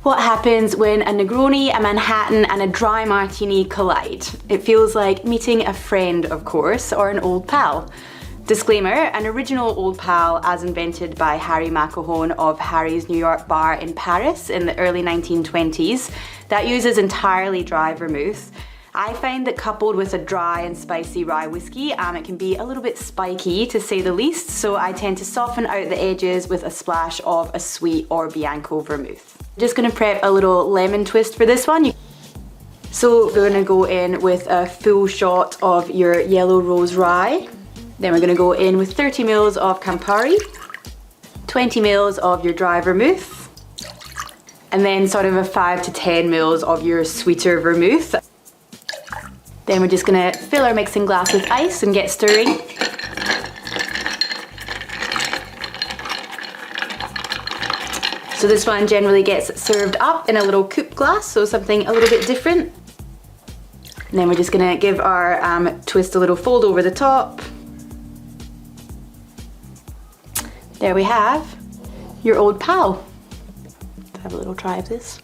What happens when a Negroni, a Manhattan and a dry martini collide? It feels like meeting a friend, of course, or an old pal. Disclaimer, an original old pal as invented by Harry McElhone of Harry's New York bar in Paris in the early 1920s that uses entirely dry vermouth. I find that coupled with a dry and spicy rye whiskey, it can be a little bit spiky to say the least, so I tend to soften out the edges with a splash of a sweet or Bianco vermouth. I'm just gonna prep a little lemon twist for this one. So we're gonna go in with a full shot of your yellow rose rye. Then we're gonna go in with 30 ml of Campari, 20 ml of your dry vermouth, and then sort of a 5 to 10 ml of your sweeter vermouth. Then we're just gonna fill our mixing glass with ice and get stirring. So this one generally gets served up in a little coupe glass, so something a little bit different. And then we're just gonna give our twist a little fold over the top. There we have your old pal. Let's have a little try of this.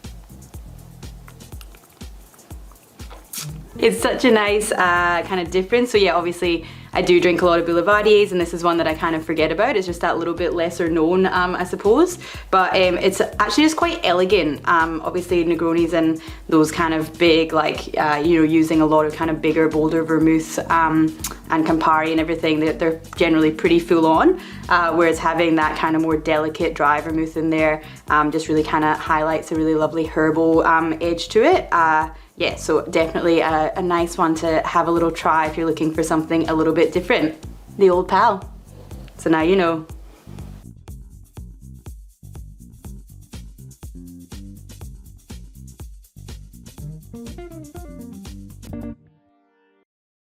It's such a nice kind of difference. So yeah, obviously I do drink a lot of Boulevardiers and this is one that I kind of forget about. It's just that little bit lesser known, I suppose. But it's actually just quite elegant. Obviously Negronis and those kind of big, like, you know, using a lot of kind of bigger, bolder vermouths and Campari and everything, they're generally pretty full on. Whereas having that kind of more delicate dry vermouth in there just really kind of highlights a really lovely herbal edge to it. Yeah, so definitely a nice one to have a little try if you're looking for something a little bit different. The old pal. So now you know.